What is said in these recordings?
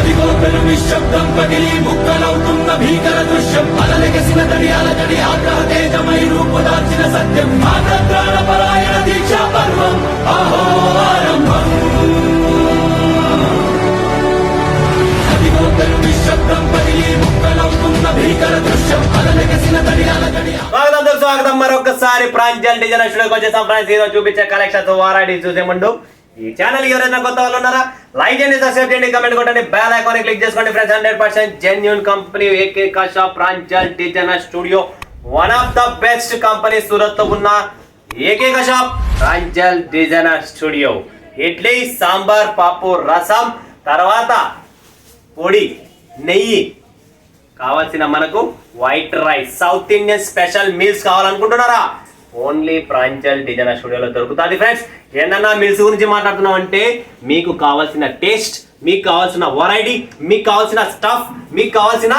అదిగో పెను నిశ్శబ్దం పగిలి ముక్కలవుతున్న భీకర దృశ్యం అలలెగసిన తడియాల తడి ఆగ్రహ తేజమై రూపుదాల్చిన సత్యం ఆగ్రహ పరాయణ దీక్షా పర్వం అహో ఆరంభం అదిగో పెను నిశ్శబ్దం పగిలి ముక్కలవుతున్న భీకర దృశ్యం అలలెగసిన తడియాల తడి. స్వాగతం మరొకసారి ప్రాంజల్ డిజైనర్ స్టూడియోకి వచ్చేసాం ఫ్రెండ్స్. ఈరోజు చూపించే కలెక్షన్స్ వారాడి చూసే ముందు ఈ ఛానల్ ఎవరైనా కొత్త వాళ్ళు ఉన్నారా లైక్ చేయండి, సబ్స్క్రైబ్ చేయండి, కమెంట్ కొట్టండి, బెల్ ఐకాన్ క్లిక్ చేసుకోండి ఫ్రెండ్స్. 100% జెన్యూన్ కంపెనీ ఏకైక shop Pranjal designer studio, one of the best company Surat లో ఉన్న ఏకైక shop Pranjal designer studio. Idli, sambar, పప్పు, రసం, తర్వాత పొడి, నెయ్యి, కావాల్సిన మనకు white rice, south Indian special meals కావాలనుకుంటున్నారా ఓన్లీ ప్రాంజల్ డిజైనర్ స్టూడియోలో దొరుకుతుంది ఫ్రెండ్స్. ఏంటన్నా మీల్స్ గురించి మాట్లాడుతున్నాం అంటే మీకు కావాల్సిన టేస్ట్, మీకు కావాల్సిన వెరైటీ, మీకు కావాల్సిన స్టఫ్, మీకు కావాల్సిన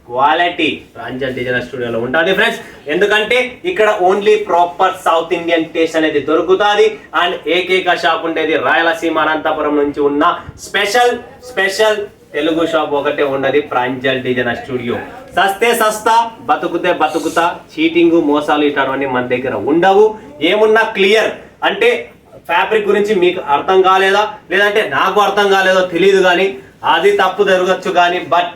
క్వాలిటీ ప్రాంజల్ డిజైనర్ స్టూడియోలో ఉంటుంది ఫ్రెండ్స్. ఎందుకంటే ఇక్కడ only proper south Indian taste అనేది దొరుకుతుంది. అండ్ ఏకైక షాప్ ఉండేది రాయలసీమ అనంతపురం నుంచి ఉన్న స్పెషల్ తెలుగు షాప్ ఒకటే ఉండదు ప్రాంజల్ డిజైనర్ స్టూడియో. సస్తే సస్తా, బతుకుతే బతుకుతా, చీటింగ్, మోసాలు ఇట్లాంటివన్నీ మన దగ్గర ఉండవు. ఏమున్నా క్లియర్. అంటే ఫ్యాబ్రిక్ గురించి మీకు అర్థం కాలేదా, లేదంటే నాకు అర్థం కాలేదో తెలియదు, కానీ అది తప్పు జరగచ్చు. కానీ బట్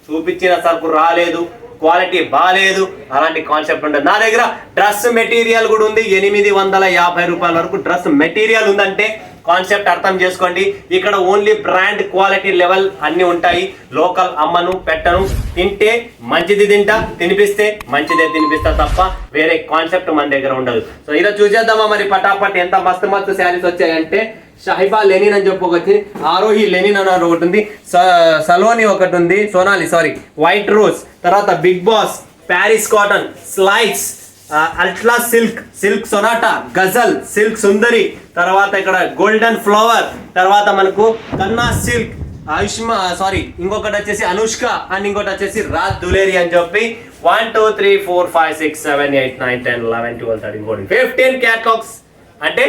చూపించిన సరుకు రాలేదు, క్వాలిటీ బాగాలేదు, అలాంటి కాన్సెప్ట్ ఉంటుంది. నా దగ్గర డ్రెస్ మెటీరియల్ కూడా ఉంది. 850 రూపాయల వరకు డ్రెస్ మెటీరియల్ ఉందంటే కాన్సెప్ట్ అర్థం చేసుకోండి. ఇక్కడ ఓన్లీ బ్రాండ్ క్వాలిటీ లెవెల్ అన్ని ఉంటాయి. లోకల్ అమ్మను పెట్టను, తింటే మంచిది తింటా, తినిపిస్తే మంచిదే తినిపిస్తా తప్ప వేరే కాన్సెప్ట్ మన దగ్గర ఉండదు. సో ఇలా చూసేద్దామా మరి పటాపట్. ఎంత మస్తు శారీస్ వచ్చాయంటే షాహిబా లెనిన్ అని చెప్పొచ్చి, ఆరోహి లెనిన్ అని ఒకటి ఉంది, సలోని ఒకటి ఉంది, సోనాలి వైట్ రోజ్, తర్వాత big boss, Paris cotton, slides, ultra silk Sonata, Ghazal, silk Sundari, తర్వాత ఇక్కడ గోల్డెన్ ఫ్లవర్, తర్వాత మనకు కన్నా సిల్క్, ఇంకొకటి వచ్చేసి అనుష్క, అండ్ ఇంకోటి వచ్చేసి రాజ్ దులేరి అని చెప్పి 1 2 3 4 5 6 7 8 9 10 11 12 13 14 15 క్యాటలాగ్స్. అంటే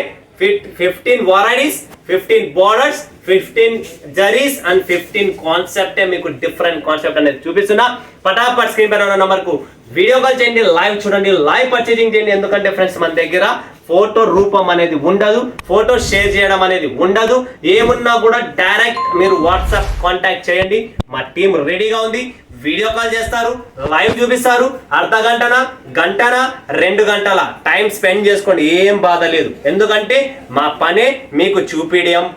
15 varieties, 15 borders, 15 జరీస్ అండ్ 15 కాన్సెప్టే మీకు డిఫరెంట్ కాన్సెప్ట్ అనేది చూపిస్తున్నా. పటాపట్ స్క్రీన్ పైన ఉన్న నంబర్ కు వీడియో కాల్ చేయండి, లైవ్ చూడండి, లైవ్ పర్చేజింగ్ చేయండి. ఎందుకంటే ఫ్రెండ్స్ మన దగ్గర ఫోటో రూపం అనేది ఉండదు, ఫోటో షేర్ చేయడం అనేది ఉండదు. ఏమున్నా కూడా డైరెక్ట్ మీరు వాట్సాప్ కాంటాక్ట్ చేయండి, మా టీం రెడీగా ఉంది. వీడియో కాల్ చేస్తారు, లైవ్ చూపిస్తారు. అర్ధ గంటనా 2 గంటల టైం స్పెండ్ చేసుకోండి, ఏం బాధ లేదు. ఎందుకంటే మా పనే మీకు చూపించడం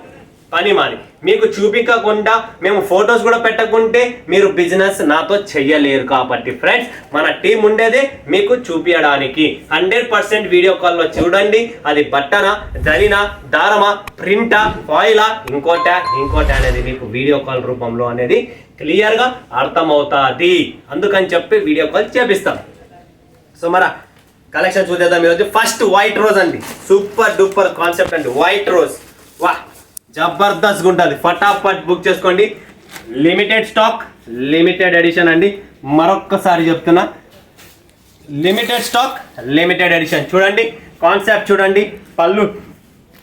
పని. మాది మీకు చూపించకుండా మేము ఫొటోస్ కూడా పెట్టకుంటే మీరు బిజినెస్ నాతో చెయ్యలేరు. కాబట్టి ఫ్రెండ్స్ మన టీం ఉండేదే మీకు చూపించడానికి. 100% వీడియో కాల్లో చూడండి. అది బట్టనా, జరినా, దారమా, ప్రింటా, ఫాయిలా, ఇంకోటా అనేది మీకు వీడియో కాల్ రూపంలో అనేది క్లియర్గా అర్థమవుతుంది. అందుకని చెప్పి వీడియో కాల్ చేపిస్తాం. సో మన కలెక్షన్ చూసేద్దాం ఈరోజు. ఫస్ట్ వైట్ రోజ్ అండి, సూపర్ డూపర్ కాన్సెప్ట్ అండి. వైట్ రోజ్ వా జబర్దస్త్గా ఉంటుంది. ఫటాఫట్ బుక్ చేసుకోండి. లిమిటెడ్ స్టాక్, లిమిటెడ్ ఎడిషన్ అండి. మరొక్కసారి చెప్తున్నా, లిమిటెడ్ స్టాక్, లిమిటెడ్ ఎడిషన్. చూడండి కాన్సెప్ట్, చూడండి పళ్ళు,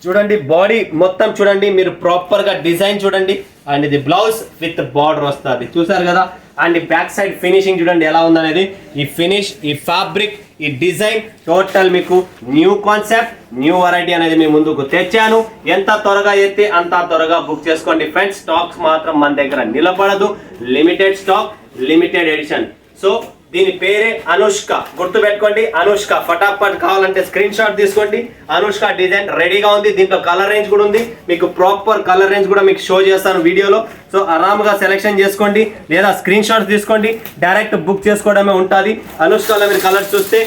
చూడండి బాడీ మొత్తం, చూడండి మీరు ప్రాపర్గా డిజైన్ చూడండి. అండ్ ఇది బ్లౌజ్ విత్ బార్డర్ వస్తుంది, చూసారు కదా. అండ్ ఈ బ్యాక్ సైడ్ ఫినిషింగ్ చూడండి ఎలా ఉందనేది. ఈ ఫినిష్, ఈ ఫ్యాబ్రిక్, ఈ డిజైన్ టోటల్ మీకు న్యూ కాన్సెప్ట్, న్యూ వెరైటీ అనేది మీ ముందుకు తెచ్చాను. ఎంత త్వరగా అయితే అంత త్వరగా బుక్ చేసుకోండి ఫ్రెండ్స్. స్టాక్స్ మాత్రం మన దగ్గర నిలబడదు. Limited stock, limited edition. So దీని పేరే అనుష్క, గుర్తుపెట్టుకోండి అనుష్క. ఫటాఫట్ కావాలంటే స్క్రీన్ షాట్ తీసుకోండి. అనుష్క డిజైన్ రెడీగా ఉంది. దీంట్లో కలర్ రేంజ్ కూడా ఉంది. మీకు ప్రాపర్ కలర్ రేంజ్ కూడా మీకు షో చేస్తాను వీడియోలో. సో ఆరామ్గా సెలెక్షన్ చేసుకోండి, లేదా స్క్రీన్ షాట్స్ తీసుకోండి, డైరెక్ట్ బుక్ చేసుకోవడమే ఉంటుంది. అనుష్కలో మీరు కలర్ చూస్తే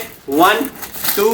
1 2,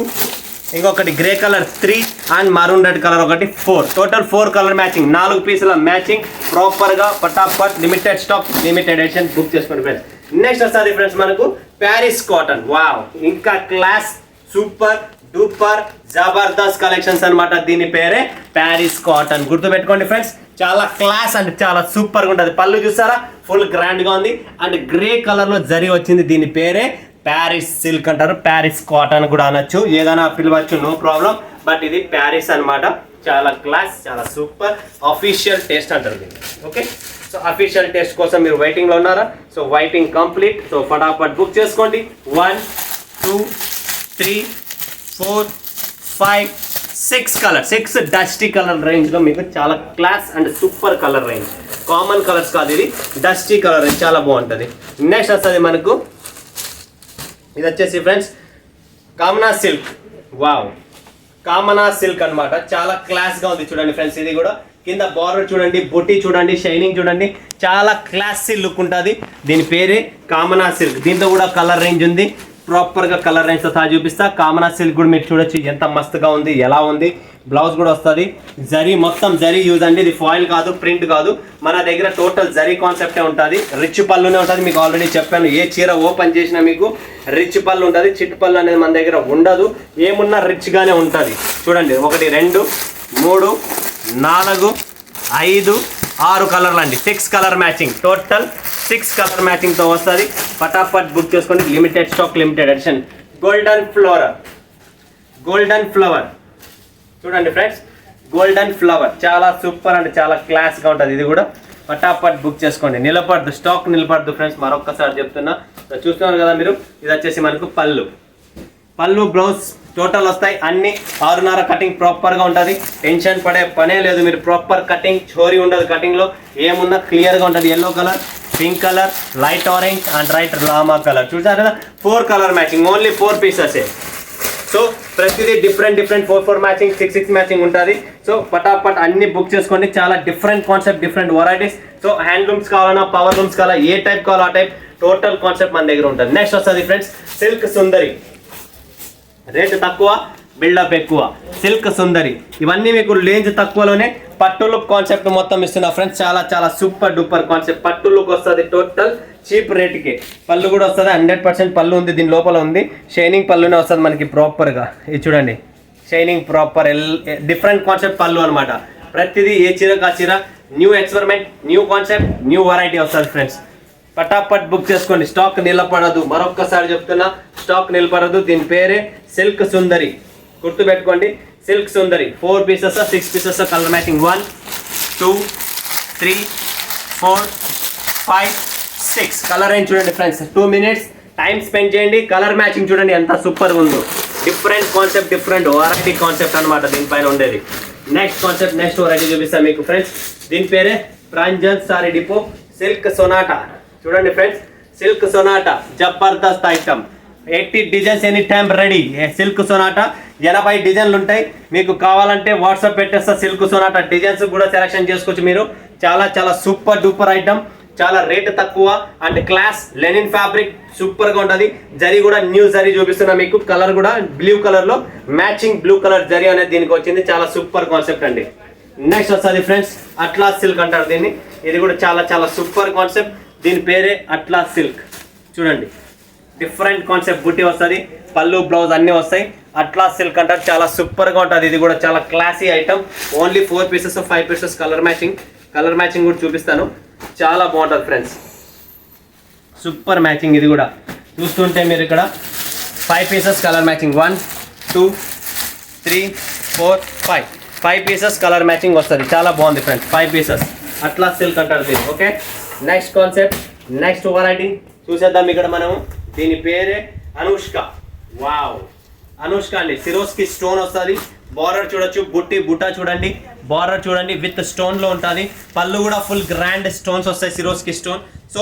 ఇంకొకటి grey colour 3 and maroon red colour ఒకటి 4. టోటల్ 4 కలర్ మ్యాచింగ్, 4 పీసుల మ్యాచింగ్ ప్రాపర్గా ఫటాఫట్ limited stock, limited edition book చేసుకోండి ఫ్రెండ్స్. నెక్స్ట్ వస్తుంది ఫ్రెండ్స్ మనకు ప్యారిస్ కాటన్. వావ్, ఇంకా క్లాస్, సూపర్ డూపర్ జబర్దస్త్ కలెక్షన్స్ అనమాట. దీని పేరే ప్యారిస్ కాటన్. గుర్తుపెట్టుకోండి ఫ్రెండ్స్, చాలా క్లాస్ అండ్ చాలా సూపర్ గా ఉంటుంది. పళ్ళు చూసారా, ఫుల్ గ్రాండ్ గా ఉంది. అండ్ గ్రే కలర్ లో జరీ వచ్చింది. దీని పేరే ప్యారిస్ సిల్క్ అంటారు, ప్యారిస్ కాటన్ కూడా అనొచ్చు, ఏదైనా పిలవచ్చు, నో ప్రాబ్లం. బట్ ఇది ప్యారిస్ అనమాట. చాలా క్లాస్, చాలా సూపర్, అఫీషియల్ టేస్ట్ అంటారు దీన్ని. ఓకే, సో అఫీషియల్ టెస్ట్ కోసం మీరు వెయిటింగ్లో ఉన్నారా? So waiting complete. సో ఫటాఫట్ బుక్ చేసుకోండి. 1 2 3 4 5 6 కలర్, 6 డస్టీ కలర్ రేంజ్లో మీకు చాలా class and super colour range. Common colours కాదు, ఇది డస్టీ కలర్ రేంజ్, చాలా బాగుంటుంది. నెక్స్ట్ వస్తుంది మనకు ఇది వచ్చేసి ఫ్రెండ్స్ కామనా సిల్క్. వావ్, కామనా సిల్క్ అన్నమాట. చాలా క్లాస్గా ఉంది చూడండి ఫ్రెండ్స్. ఇది కూడా కింద బార్డర్ చూడండి, బుట్టి చూడండి, షైనింగ్ చూడండి, చాలా క్లాసీ లుక్ ఉంటుంది. దీని పేరే కామనా సిల్క్. దీంట్లో కూడా కలర్ రేంజ్ ఉంది, ప్రాపర్గా కలర్ రేంజ్తో సహా చూపిస్తా. కామనా సిల్క్ కూడా మీరు చూడొచ్చు ఎంత మస్తుగా ఉంది, ఎలా ఉంది. బ్లౌజ్ కూడా వస్తుంది జరీ, మొత్తం జరీ యూజ్ అండి. ఇది ఫాయిల్ కాదు, ప్రింట్ కాదు, మన దగ్గర టోటల్ జరీ కాన్సెప్టే ఉంటుంది. రిచ్ పళ్ళునే ఉంటుంది. మీకు ఆల్రెడీ చెప్పాను, ఏ చీర ఓపెన్ చేసినా మీకు రిచ్ పళ్ళు ఉంటుంది. చిట్ పళ్ళు అనేది మన దగ్గర ఉండదు, ఏమున్నా రిచ్గానే ఉంటుంది. చూడండి 1 2 3 4 5 6 కలర్లు అండి. 6 కలర్ మ్యాచింగ్, టోటల్ 6 కలర్ మ్యాచింగ్తో వస్తుంది. ఫటాఫట్ బుక్ చేసుకోండి. Limited stock, limited edition. Golden flower, golden flower చూడండి ఫ్రెండ్స్, గోల్డెన్ ఫ్లవర్ చాలా సూపర్ అండ్ చాలా క్లాస్గా ఉంటుంది. ఇది కూడా ఫటాఫట్ బుక్ చేసుకోండి. నిలబడదు, స్టాక్ నిలబడదు ఫ్రెండ్స్, మరొక్కసారి చెప్తున్నా. చూస్తున్నారు కదా మీరు, ఇది వచ్చేసి మనకు పళ్ళు, పళ్ళు బ్లౌజ్ టోటల్ వస్తాయి. అన్ని 6.5 కటింగ్ ప్రాపర్గా ఉంటుంది. టెన్షన్ పడే పనే లేదు. మీరు ప్రాపర్ కటింగ్, చోరీ ఉండదు కటింగ్లో, ఏమున్నా క్లియర్గా ఉంటుంది. Yellow colour, pink colour, light orange and రైట్ లామా కలర్. చూసారు కదా, 4 కలర్ మ్యాచింగ్, ఓన్లీ 4 పీసెసే. సో ప్రతిదీ డిఫరెంట్ 4 మ్యాచింగ్, 6 మ్యాచింగ్ ఉంటుంది. సో పటాపట్ అన్ని బుక్ చేసుకోండి. చాలా different concept, different varieties. So handlooms కావాలన్నా, పవర్ లూమ్స్ కావాలా, ఏ టైప్ కావాలో ఆ టైప్ టోటల్ కాన్సెప్ట్ మన దగ్గర ఉంటుంది. నెక్స్ట్ వస్తుంది ఫ్రెండ్స్ సిల్క్ సుందరి. రేటు తక్కువ, బిల్డప్ ఎక్కువ. సిల్క్ సుందరి ఇవన్నీ మీకు రేంజ్ తక్కువలోనే పట్టు లుక్ కాన్సెప్ట్ మొత్తం ఇస్తున్నా ఫ్రెండ్స్. చాలా చాలా సూపర్ డూపర్ కాన్సెప్ట్. పట్టు లుక్ వస్తుంది టోటల్ చీప్ రేట్కి. పళ్ళు కూడా వస్తుంది, 100% పళ్ళు ఉంది, దీని లోపల ఉంది. షైనింగ్ పళ్ళునే వస్తుంది మనకి ప్రాపర్గా. ఇది చూడండి, షైనింగ్ ప్రాపర్ డిఫరెంట్ కాన్సెప్ట్ పళ్ళు అనమాట. ప్రతిదీ ఏ చీరకు ఆ చీర new experiment, new concept, new variety వస్తుంది ఫ్రెండ్స్. పటాపట్ బుక్ చేసుకోండి. స్టాక్ నిలబడదు, మరొక్కసారి చెప్తున్నా, స్టాక్ నిలబడదు. దీని పేరే సిల్క్ సుందరి, గుర్తుపెట్టుకోండి. సిల్క్ సుందరి 4 pieces, 6 pieces colour matching. 1 2 3 4 5 6 colour range చూడండి ఫ్రెండ్స్. 2 minutes టైం స్పెండ్ చేయండి. కలర్ మ్యాచింగ్ చూడండి ఎంత సూపర్గా ఉందో. Different concept, different variety concept అనమాట దీనిపైన ఉండేది. నెక్స్ట్ కాన్సెప్ట్, నెక్స్ట్ వెరైటీ చూపిస్తాను మీకు ఫ్రెండ్స్. దీని పేరే Pranjal sari depot silk Sonata. చూడండి ఫ్రెండ్స్, సిల్క్ సొనాటా జబర్దస్త్ item. 80 designs any time ready. Silk Sonata 80 డిజైన్లు ఉంటాయి. మీకు కావాలంటే వాట్సాప్ పెట్టేస్తా. సిల్క్ సొనాటా డిజైన్స్ కూడా సెలెక్షన్ చేసుకోవచ్చు మీరు. చాలా చాలా సూపర్ డూపర్ ఐటమ్, చాలా రేట్ తక్కువ అండ్ క్లాస్. లెనిన్ ఫ్యాబ్రిక్ సూపర్గా ఉంటుంది. జరీ కూడా న్యూ జరీ చూపిస్తున్నా మీకు. కలర్ కూడా బ్లూ కలర్లో మ్యాచింగ్ బ్లూ కలర్ జరీ అనేది దీనికి వచ్చింది. చాలా సూపర్ కాన్సెప్ట్ అండి. నెక్స్ట్ వస్తుంది ఫ్రెండ్స్ అట్లాస్ సిల్క్ అంటారు దీన్ని. ఇది కూడా చాలా చాలా సూపర్ కాన్సెప్ట్. దీని పేరే అట్లాస్ సిల్క్. చూడండి డిఫరెంట్ కాన్సెప్ట్, బుట్టి వస్తుంది, పళ్ళు బ్లౌజ్ అన్నీ వస్తాయి. అట్లాస్ సిల్క్ అంటారు, చాలా సూపర్గా ఉంటుంది. ఇది కూడా చాలా classy item. Only 4 pieces, 5 pieces colour matching. Colour matching కూడా చూపిస్తాను, చాలా బాగుంటుంది ఫ్రెండ్స్. Super matching. ఇది కూడా చూస్తుంటే మీరు ఇక్కడ 5 pieces colour matching. 1 2 3 4 5 pieces colour matching వస్తుంది. చాలా బాగుంది ఫ్రెండ్స్. 5 పీసెస్ అట్లాస్ సిల్క్ అంటారు దీన్ని. Okay, next concept, next variety చూసేద్దాం. ఇక్కడ మనము దీని పేరే అనుష్క. వావ్, అనుష్క అండి. సిరోస్కి స్టోన్ వస్తుంది. బార్డర్ చూడొచ్చు, బుట్టి బుట్ట చూడండి, బార్డర్ చూడండి విత్ స్టోన్లో ఉంటుంది. పళ్ళు కూడా ఫుల్ గ్రాండ్ స్టోన్స్ వస్తాయి, సిరోస్కి స్టోన్. సో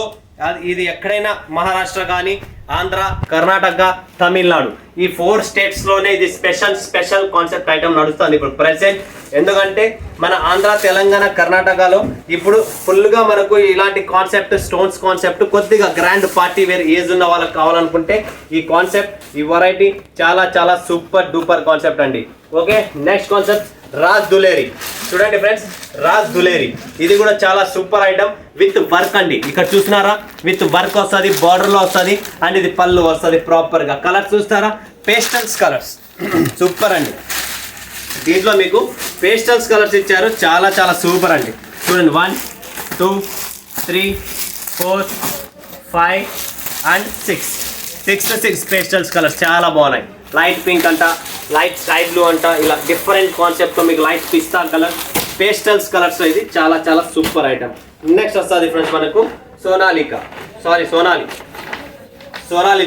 ఇది ఎక్కడైనా మహారాష్ట్ర కానీ, ఆంధ్ర, కర్ణాటక, తమిళనాడు ఈ 4 స్టేట్స్లోనే ఇది స్పెషల్ కాన్సెప్ట్ ఐటమ్ నడుస్తుంది ఇప్పుడు ప్రెసెంట్. ఎందుకంటే మన ఆంధ్ర, తెలంగాణ, కర్ణాటకలో ఇప్పుడు ఫుల్గా మనకు ఇలాంటి కాన్సెప్ట్, స్టోన్స్ కాన్సెప్ట్ కొద్దిగా గ్రాండ్ పార్టీ వేర్ ఏజ్ ఉన్న వాళ్ళకి కావాలనుకుంటే ఈ కాన్సెప్ట్, ఈ వెరైటీ చాలా చాలా సూపర్ డూపర్ కాన్సెప్ట్ అండి. Okay, next concept Raj Dulari. చూడండి ఫ్రెండ్స్, రాజ్ దులేరి ఇది కూడా చాలా సూపర్ ఐటమ్ విత్ వర్క్ అండి. ఇక్కడ చూస్తున్నారా, విత్ వర్క్ వస్తుంది, బార్డర్లో వస్తుంది అండ్ ఇది పళ్ళు వస్తుంది ప్రాపర్గా. కలర్స్ చూస్తారా, పేస్టల్స్ కలర్స్ సూపర్ అండి. దీంట్లో మీకు పేస్టల్స్ కలర్స్ ఇచ్చారు, చాలా చాలా సూపర్ అండి. చూడండి 1 2 3 4 5 and 6 పేస్టల్స్ కలర్స్ చాలా బాగున్నాయి. లైట్ పింక్ అంట, లైట్ స్కై బ్లూ అంట, ఇలా డిఫరెంట్ కాన్సెప్ట్తో మీకు లైట్ పిస్తా కలర్, పేస్టల్స్ కలర్స్ ఇది చాలా చాలా సూపర్ ఐటమ్. నెక్స్ట్ వస్తుంది ఫ్రెండ్స్ మనకు సోనాలి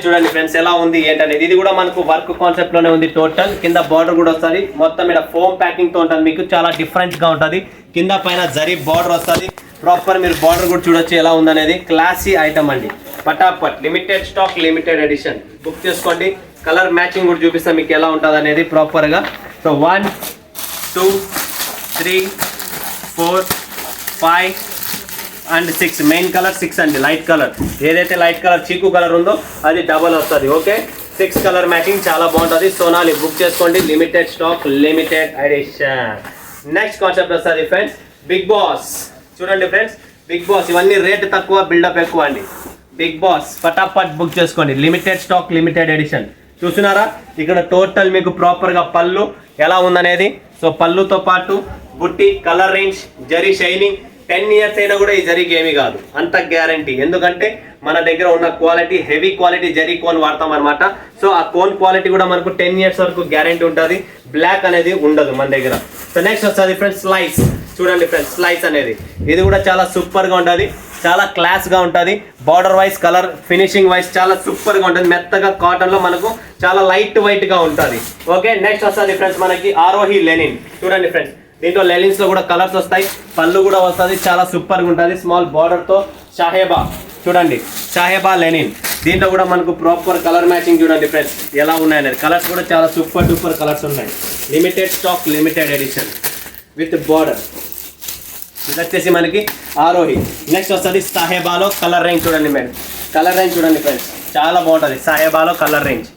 చూడండి ఫ్రెండ్స్ ఎలా ఉంది ఏంటనేది. ఇది కూడా మనకు వర్క్ కాన్సెప్ట్ లోనే ఉంది. టోటల్ కింద బార్డర్ కూడా వస్తుంది. మొత్తం ఇక్కడ ఫోమ్ ప్యాకింగ్ తో ఉంటుంది. మీకు చాలా డిఫరెంట్ గా ఉంటుంది. కింద పైన జరీ బార్డర్ వస్తుంది. ప్రాపర్ మీరు బార్డర్ కూడా చూడొచ్చు ఎలా ఉందనేది. క్లాసీ ఐటమ్ అండి. పటాపట్ limited stock, limited edition. Book చేసుకోండి. కలర్ మ్యాచింగ్ కూడా చూపిస్తాం మీకు ఎలా ఉంటుంది అనేది ప్రాపర్ గా. సో 1 2 3 4 5 అండ్ 6 మెయిన్ కలర్ 6 అండి. లైట్ కలర్ ఏదైతే లైట్ కలర్ చీకు కలర్ ఉందో అది డబల్ వస్తుంది. ఓకే 6 కలర్ మ్యాచింగ్ చాలా బాగుంటుంది. సోనాలి బుక్ చేసుకోండి. Limited stock, limited edition. Next concept వస్తుంది ఫ్రెండ్స్ బిగ్ బాస్. చూడండి ఫ్రెండ్స్ బిగ్ బాస్ ఇవన్నీ రేట్ తక్కువ, బిల్డప్ ఎక్కువ అండి. బిగ్ బాస్ పటాపట్ బుక్ చేసుకోండి. Limited stock, limited edition. చూస్తున్నారా ఇక్కడ టోటల్ మీకు ప్రాపర్ గా పళ్ళు ఎలా ఉందనేది. సో పళ్ళుతో పాటు బుట్టి, colour range, zari shining. 10 years అయినా కూడా ఈ జరీకి ఏమీ కాదు, అంత గ్యారంటీ. ఎందుకంటే మన దగ్గర ఉన్న quality heavy quality zari cone వాడతాం అనమాట. సో ఆ కోన్ క్వాలిటీ కూడా మనకు 10 years వరకు గ్యారంటీ ఉంటుంది. బ్లాక్ అనేది ఉండదు మన దగ్గర. సో నెక్స్ట్ వస్తుంది ఫ్రెండ్స్ స్లైస్. చూడండి ఫ్రెండ్స్ స్లైస్ అనేది ఇది కూడా చాలా సూపర్ గా ఉంటుంది. చాలా క్లాస్ గా ఉంటుంది. Border wise, colour finishing wise చాలా సూపర్ గా ఉంటుంది. మెత్తగా కాటన్ లో మనకు చాలా లైట్ వైట్ గా ఉంటుంది. ఓకే నెక్స్ట్ వస్తుంది ఫ్రెండ్స్ మనకి ఆరోహి లెనిన్. చూడండి ఫ్రెండ్స్ దీంట్లో లెనిన్స్ లో కూడా కలర్స్ వస్తాయి. పళ్ళు కూడా వస్తుంది. చాలా సూపర్ గా ఉంటుంది. స్మాల్ బార్డర్ తో షాహేబా. చూడండి షాహేబా లెనిన్. దీంట్లో కూడా మనకు ప్రాపర్ కలర్ మ్యాచింగ్ చూడండి ఫ్రెండ్స్ ఎలా ఉన్నాయనేది. కలర్స్ కూడా చాలా సూపర్ డూపర్ కలర్స్ ఉన్నాయి. Limited stock, limited edition with border. ఇది వచ్చేసి మనకి ఆరోహి. నెక్స్ట్ వస్తుంది సాహేబాలో కలర్ రేంజ్. చూడండి మేడం కలర్ రేంజ్ చూడండి ఫ్రెండ్స్ చాలా బాగుంటుంది. సాహేబాలో కలర్ రేంజ్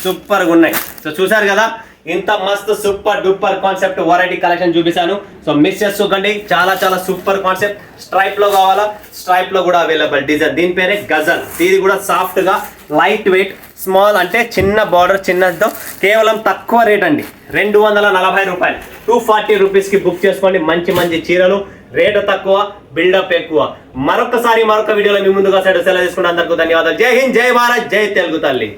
సూపర్గా ఉన్నాయి. సో చూసారు కదా ఇంత మస్తు super duper concept variety collection చూపిస్తాను. సో మిస్ చేసుకోకండి. చాలా చాలా సూపర్ కాన్సెప్ట్. స్ట్రైప్ లో కావాలా, స్ట్రైప్ లో కూడా అవైలబుల్ డిజైన్. దీని పేరే గజల్. ఇది కూడా సాఫ్ట్ గా లైట్ వెయిట్ స్మాల్ అంటే చిన్న బార్డర్ చిన్నతో కేవలం తక్కువ రేట్ అండి. 240 రూపాయలు 240 రూపీస్కి బుక్ చేసుకోండి. మంచి మంచి చీరలు, రేటు తక్కువ, బిల్డప్ ఎక్కువ. మరొక వీడియోలో మీ ముందుగా సెలవు తీసుకుంటే అందరికీ ధన్యవాదాలు. జై హింద్, జై భారత్, జై తెలుగు తల్లి.